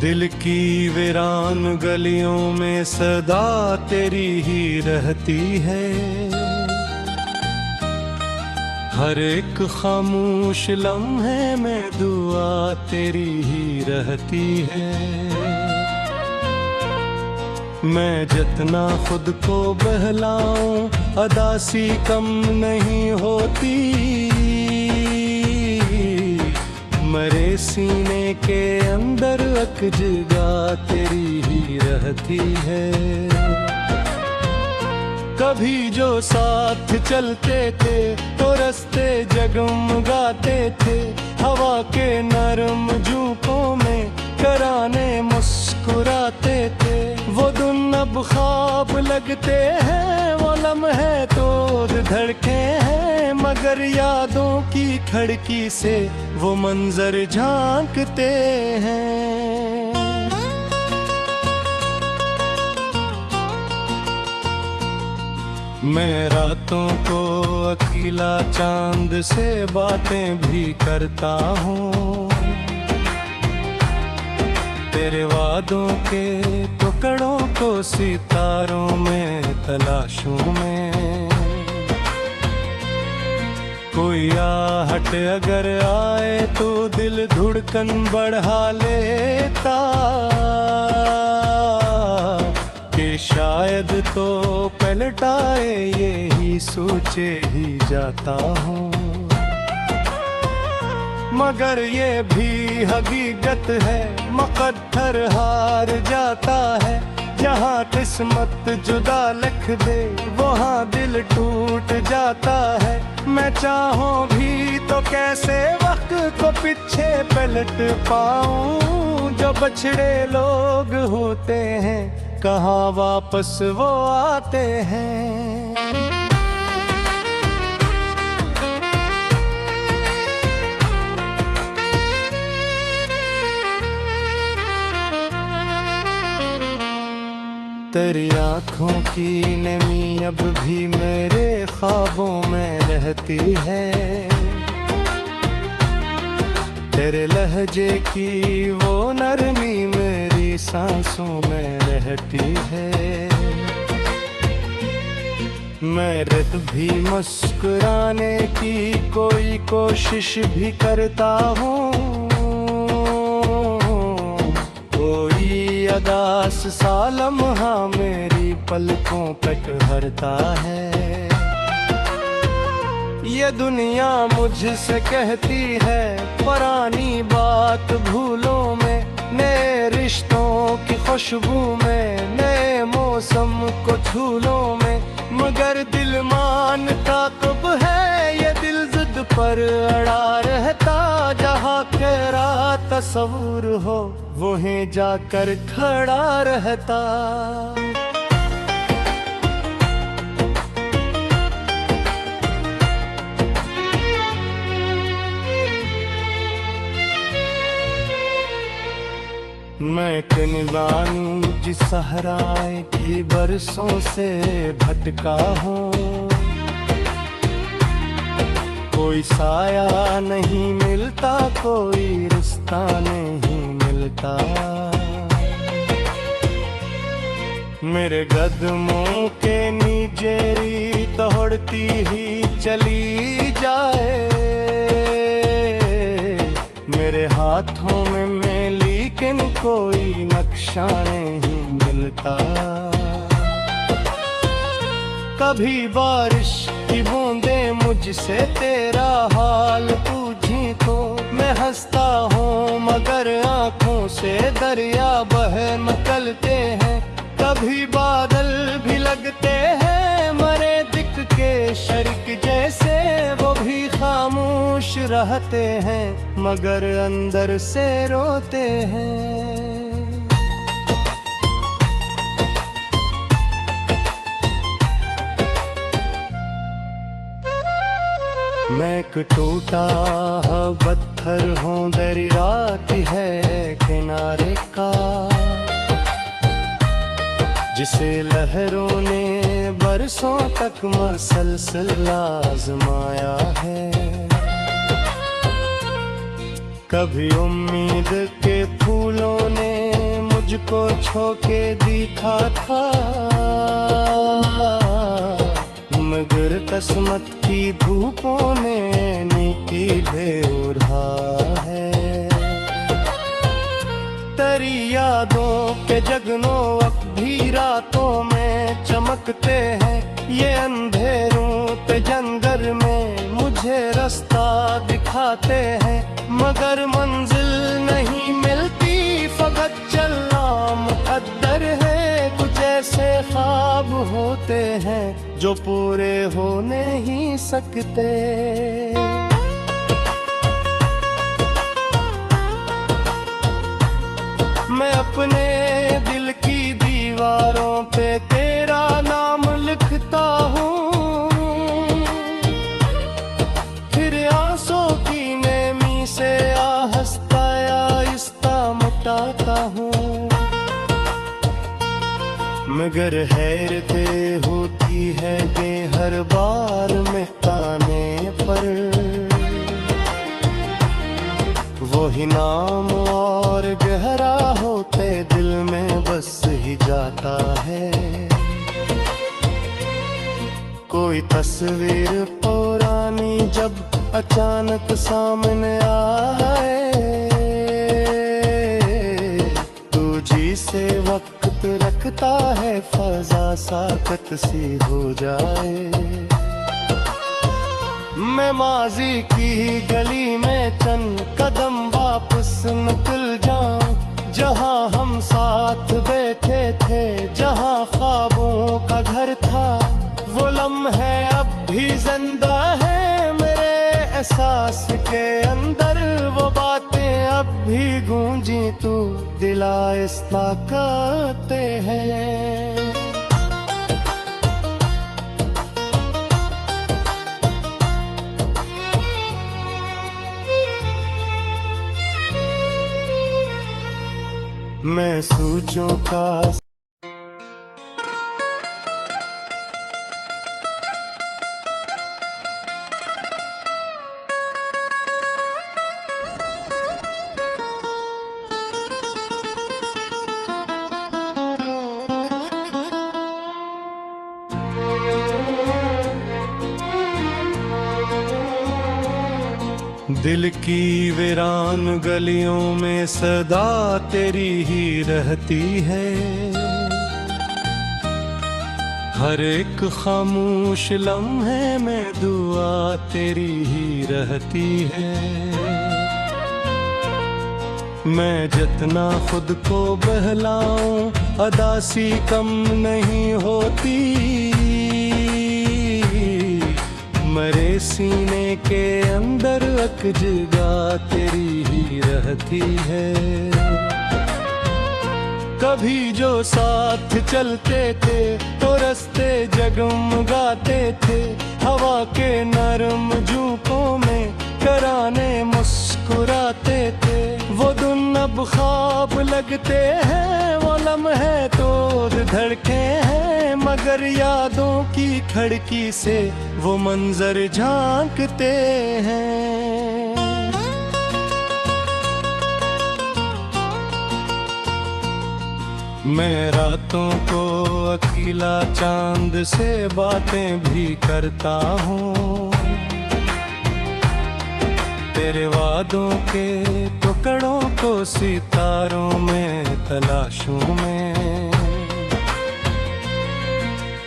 दिल की वीरान गलियों में सदा तेरी ही रहती है। हर एक खामोश लम्हे में दुआ तेरी ही रहती है। मैं जितना खुद को बहलाऊं अदासी कम नहीं होती। मरे सीने के अंदर अकजगा तेरी ही रहती है। कभी जो साथ चलते थे तो रास्ते जगमगाते थे। हवा के नरम झोंकों में कराने मुस्कुराते थे। वो दिन अब ख्वाब लगते हैं, वो लम्हे तो धड़के हैं। मगर यादों की खिड़की से वो मंजर झांकते हैं। मैं रातों को अकेला चांद से बातें भी करता हूँ। तेरे वादों के टुकड़ों को सितारों में तलाशूं मैं। कोई आहट अगर आए तो दिल धड़कन बढ़ा लेता। कि शायद तो पलटाए यही सोचे ही जाता हूँ। मगर ये भी हकीकत है, मुकद्दर हार जाता है। जहाँ किस्मत जुदा लिख दे वहाँ दिल टूट जाता है। मैं चाहूँ भी तो कैसे वक्त को पीछे पलट पाऊँ। जो बछड़े लोग होते हैं कहाँ वापस वो आते हैं। तेरी आँखों की नमी अब भी मेरे ख्वाबों में रहती है। तेरे लहजे की वो नरमी मेरी सांसों में रहती है। मैं रात भी मुस्कुराने की कोई कोशिश भी करता हूँ। अदास सा लम्हा मेरी पलकों पे ठहरता है। ये दुनिया मुझसे कहती है पुरानी बात भूलों में। नए रिश्तों की खुशबू में, नए मौसम को झूलों में। मगर दिल मानता कब है, ये दिल जिद पर अड़ा रहता। जहाँ तेरा तस्वुर हो वहीं जाकर खड़ा रहता। मैं कनवानू जिस सहराए की बरसों से भटका हूँ। कोई साया नहीं मिलता, कोई रिश्ता नहीं मिलता। मेरे कदमों के नीचे रीत दौड़ती ही चली जाए। मेरे हाथों में मैं लेकिन कोई नक्शा नहीं मिलता। कभी बारिश की बूंदें मुझसे तेरा हाल पूछी तो मैं हंसता हूँ। मगर आँखों से दरिया बह निकलते हैं। कभी बादल भी लगते हैं मरे दिख के शरीक जैसे। वो भी खामोश रहते हैं मगर अंदर से रोते हैं। मैं एक टूटा पत्थर हूँ, दरिया की है किनारे का। जिसे लहरों ने बरसों तक मसलसल आजमाया है। कभी उम्मीद के फूलों ने को छोके दिखा था, मगर किस्मत की धूपों ने नीले उड़ा है। तेरी यादों के जगनों अब भी रातों में चमकते हैं, ये अंधेरों पे जंगल में मुझे रास्ता दिखाते हैं। मगर मंजिल नहीं मिलती, फकत चलना मुकद्दर है। कुछ ऐसे ख्वाब होते हैं जो पूरे हो नहीं सकते। मैं अपने दिल की दीवारों पे तेरा नाम लिखता हूँ, फिर आंसू की नेमी से आहिस्ता आहिस्ता मिटाता हूँ। मगर हैरते होती है कि हर बार मिटाने पर वही नाम और गहरा होते दिल में बस ही जाता है। कोई तस्वीर पुरानी जब अचानक सामने आए, तुझी से वक्त रखता है, फजा साकत सी हो जाए। मैं माजी की गली में चंद कदम वापस निकल जाऊं, जहां हम साथ बैठे थे, जहां ख्वाबों का घर था। वो लम्हे अब भी जिंदा है मेरे एहसास के अंदर, वो बातें अब भी गूंजी तू दिलाइस्ता करते हैं। मैं सोचों का दिल की वीरान गलियों में सदा तेरी ही रहती है। हर एक खामोश लम्हे में दुआ तेरी ही रहती है। मैं जितना खुद को बहलाऊं अदासी कम नहीं होती, मरे सीने के अंदर एक जगह तेरी ही रहती है। कभी जो साथ चलते थे तो रास्ते जगमगाते थे, हवा के नरम झोंकों में कराने मुस्कुराते थे। वो दिन अब ख्वाब लगते हैं, वो लम्हे तो धड़के हैं, मगर यादों की खिड़की से वो मंजर झांकते हैं। मैं रातों को अकेला चांद से बातें भी करता हूँ, तेरे वादों के टुकड़ों को सितारों में तलाशूं मैं।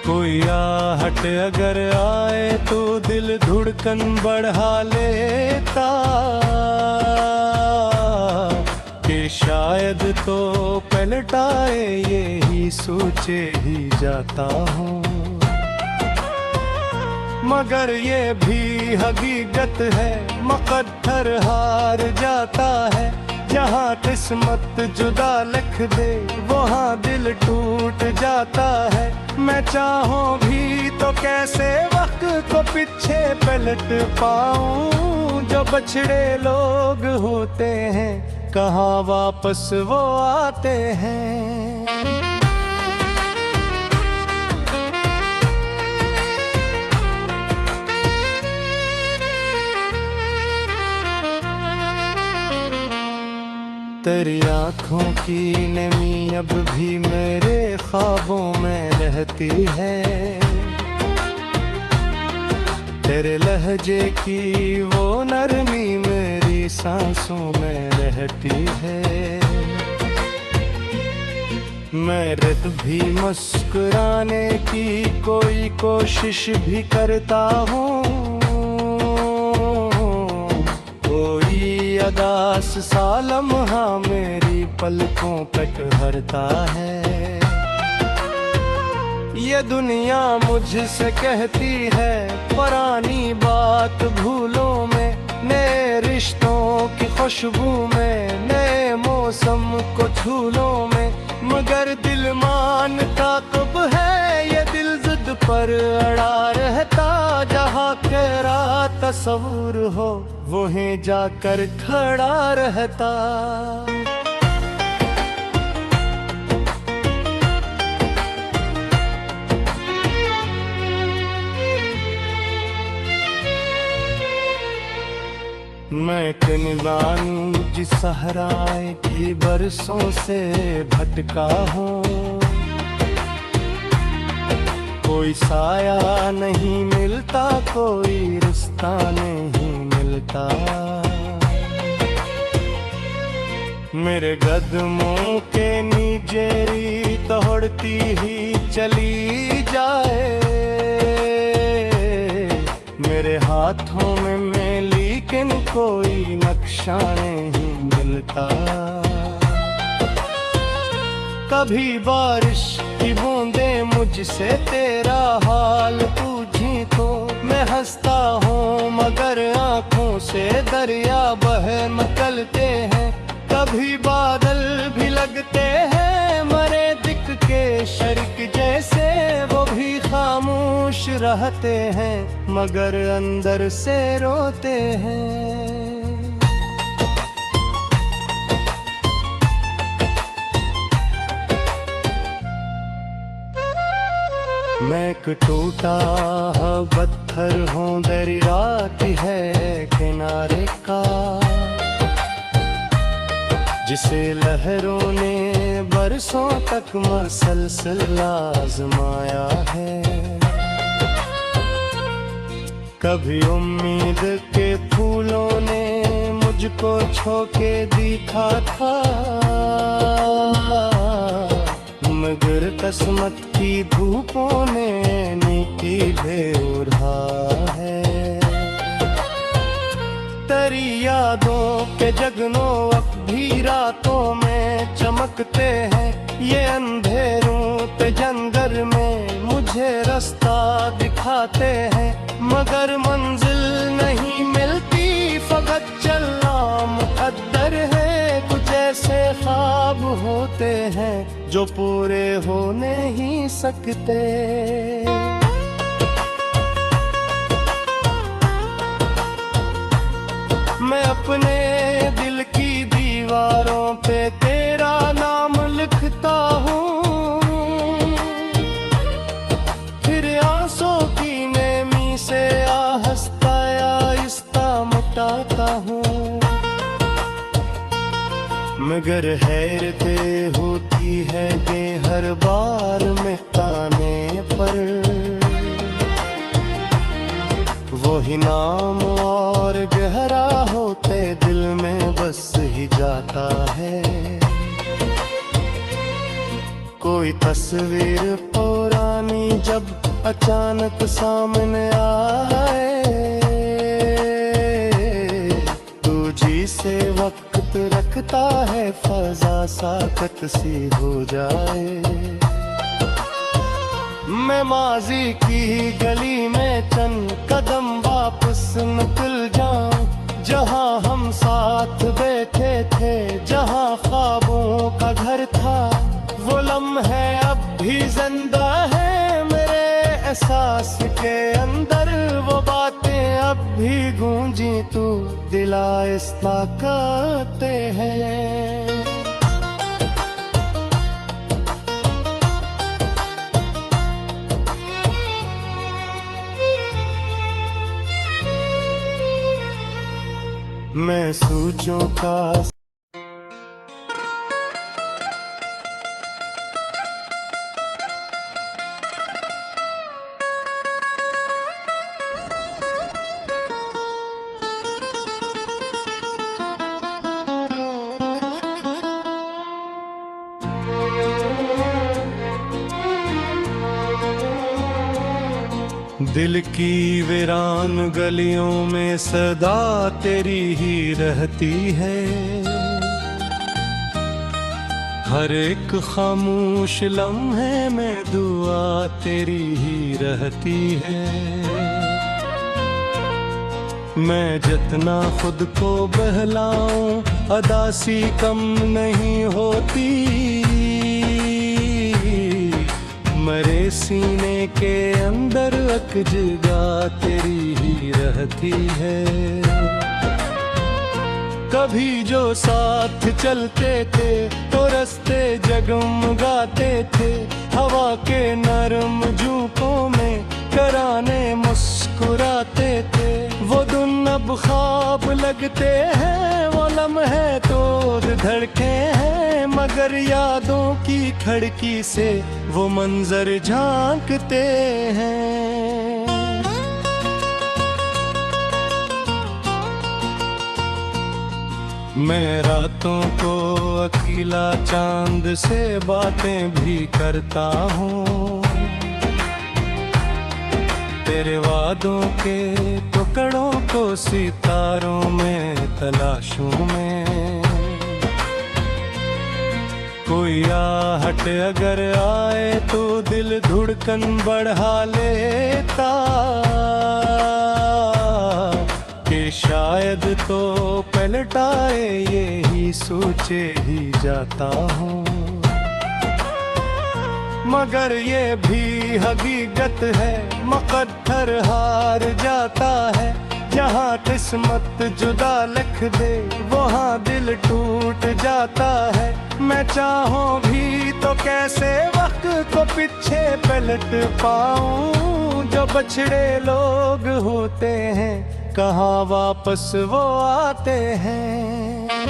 कोई आहट अगर आए तो दिल धड़कन बढ़ा लेता, कि शायद तो पलटाए यही सोचे ही जाता हूँ। मगर ये भी हकीकत है, मुकद्दर हार जाता है। जहाँ किस्मत जुदा लिख दे वहाँ दिल टूट जाता है। मैं चाहूँ भी तो कैसे वक्त को पीछे पलट पाऊँ, जो बछड़े लोग होते हैं कहाँ वापस वो आते हैं। तेरी आँखों की नमी अब भी मेरे ख्वाबों में रहती है, तेरे लहजे की वो नरमी मेरी सांसों में रहती है। मैं रात भी मुस्कुराने की कोई कोशिश भी करता हूँ, कोई अदास सा लम्हा मेरी पलकों पे ठहरता है। ये दुनिया मुझसे कहती है पुरानी बात भूलो में, नए रिश्तों की खुशबू में, नए मौसम को झूलों में, मगर दिल मानता कब है, ये दिल जिद पर अड़ा रहता। जहाँ तेरा तस्वुर हो वहीं जाकर खड़ा रहता। मैं कनवानू जिस सहराए की बरसों से भटका हूँ, कोई साया नहीं मिलता, कोई रिश्ता नहीं मिलता। मेरे कदमों के नीचे रीत तोड़ती ही चली जाए, मेरे हाथों में लेकिन कोई नक्शा नहीं मिलता। कभी बारिश की बूंदें मुझसे तेरा हाल पूछी तो मैं हंसता हूँ, मगर आँखों से दरिया बह निकलते हैं। कभी बादल भी लगते हैं मरे दिख के शरीक जैसे, वो भी खामोश रहते हैं मगर अंदर से रोते हैं। मैं एक टूटा पत्थर हूँ, दरिया की है किनारे का, जिसे लहरों ने बरसों तक मसलसल आजमाया है। कभी उम्मीद के फूलों ने मुझको छोके दिखा था, मगर किस्मत की धूपों ने नीले उड़ा है। तेरी यादों के जगनों अब भी रातों में चमकते हैं, ये अंधेरों पे जंगल में मुझे रास्ता दिखाते हैं, मगर मंजिल नहीं मिलती, फकत चलना मुकद्दर है। कुछ ऐसे ख्वाब होते हैं जो पूरे हो नहीं सकते। मैं अपने दिल की दीवारों पे तेरा नाम लिखता हूँ, फिर आंसू की नेमी से आहस्ता आहिस्ता मिटाता हूँ। मगर हैरतें होती है कि हर बार मिटाने पर वही नाम और गहरा होते दिल में बस ही जाता है। कोई तस्वीर पुरानी जब अचानक सामने आए, तुझी से वक्त रखता है, फजा साकत सी हो जाए। मैं माजी की गली में चंद कदम वापस निकल जाऊं, जहां हम साथ बैठे थे, जहां ख्वाबों का घर था। वो लम्हे अब भी जिंदा है मेरे एहसास के अंदर, वो बातें अब भी गूंजी तू दिला इस ताकते हैं। मैं सोचों का दिल की वीरान गलियों में सदा तेरी ही रहती है, हर एक खामोश लम्हे में दुआ तेरी ही रहती है। मैं जितना खुद को बहलाऊं अदा सी कम नहीं होती, मरे सीने के अंदर अकजगा तेरी ही रहती है। कभी जो साथ चलते थे तो रास्ते जगमगाते थे, हवा के नरम झोंकों में कराने मुस्कुराते थे। वो दिन अब ख्वाब लगते हैं, वो लम्हे तो धड़के हैं, मगर यादों की खिड़की से वो मंजर झांकते हैं। मैं रातों को अकेला चांद से बातें भी करता हूँ, तेरे वादों के टुकड़ों को सितारों में तलाशूं मैं। कोई आहट अगर आए तो दिल धड़कन बढ़ा लेता, कि शायद तो पलटाए यही सोचे ही जाता हूँ। मगर ये भी हकीकत है, मुकद्दर हार जाता है। जहाँ किस्मत जुदा लिख दे वहाँ दिल टूट जाता है। मैं चाहूँ भी तो कैसे वक्त को पीछे पलट पाऊँ, जो बछड़े लोग होते हैं कहाँ वापस वो आते हैं।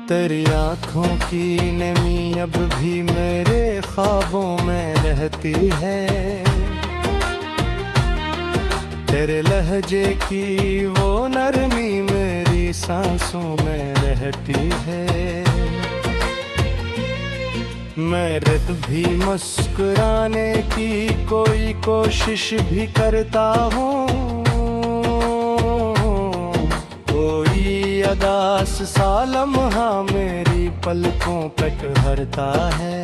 तेरी आँखों की नमी अब भी मेरे ख्वाबों में रहती है, तेरे लहजे की वो नरमी मेरी सांसों में रहती है। मैं रात भी मुस्कुराने की कोई कोशिश भी करता हूँ, अदास सा लम्हा मेरी पलकों पे ठहरता है।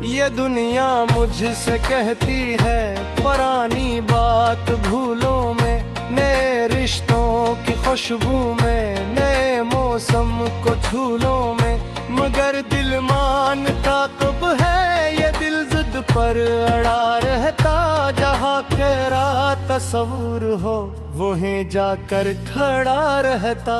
ये दुनिया मुझसे कहती है पुरानी बात भूलों में, नए रिश्तों की खुशबू में, नए मौसम को झूलों में, मगर दिल मानता कब है ये दिल जिद पर अड़ा रहता। जहाँ तेरा तस्वुर हो वहीं जाकर खड़ा रहता।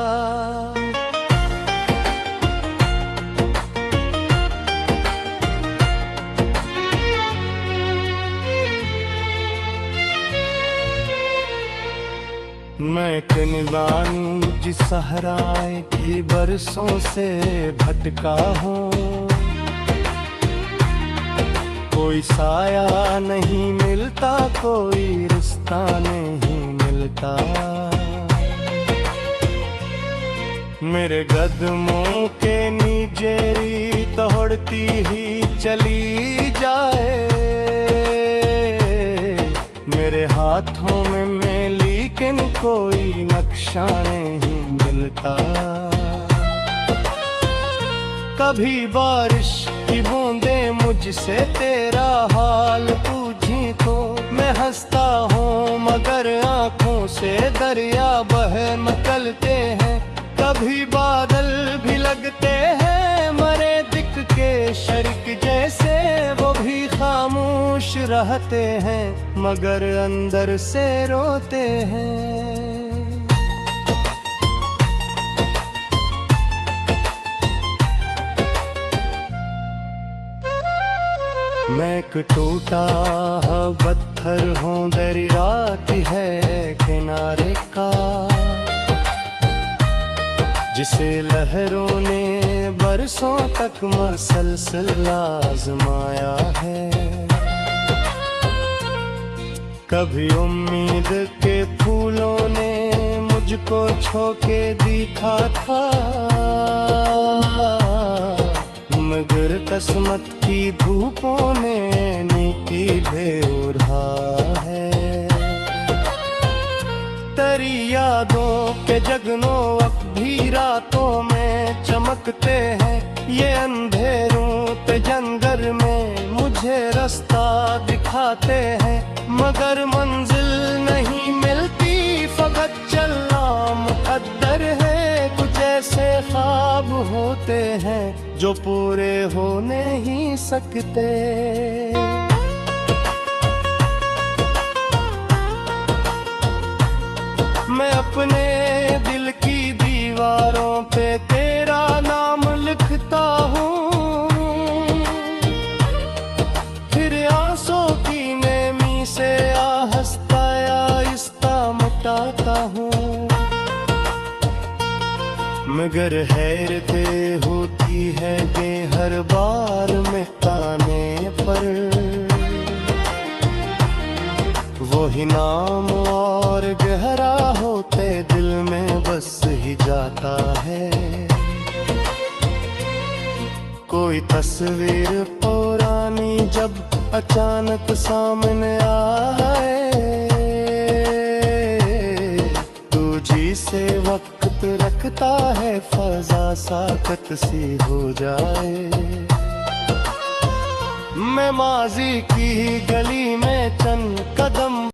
मैं कनिवान जिस सहराए की बरसों से भटका हूँ, कोई साया नहीं मिलता, कोई रिश्ता नहीं मिलता। मेरे कदमों के नीचे रीत तोड़ती ही चली जाए, मेरे हाथों में लेकिन कोई नक्शा नहीं मिलता। कभी बारिश की बूंदें मुझसे तेरा हाल पूछी तो मैं हंसता हूँ, मगर आँखों से दरिया बह निकलते हैं। कभी बादल भी लगते हैं मरे दिख के शरीक जैसे, वो भी खामोश रहते हैं मगर अंदर से रोते हैं। मैं एक टूटा पत्थर हूँ, दरिया की है किनारे का, जिसे लहरों ने बरसों तक मसलसल आजमाया है। कभी उम्मीद के फूलों ने तुझको छो के दिखा था, मगर किस्मत की धूपों ने नीति दे उड़ा है। तेरी यादों के जगनों वक्त भी रातों में चमकते हैं, ये अंधेरों ते जंगल में मुझे रास्ता दिखाते हैं। मगर मंजिल नहीं मिलती, फकत चलना मुकद्दर है। कुछ ऐसे ख्वाब होते हैं जो पूरे हो नहीं सकते। मैं अपने दिल की दीवारों पे तेरा नाम लिखता हूँ, फिर आंसू की नेमी से आहस्ता आहिस्ता मिटाता हूँ। मगर हैरतें होती है कि हर बार मिटाने पर वही नाम और गहरा होते दिल में बस ही जाता है। कोई तस्वीर पुरानी जब अचानक सामने आए, तुझी से वक्त रखता है, फजा साकत सी हो जाए। मैं माजी की गली में चंद कदम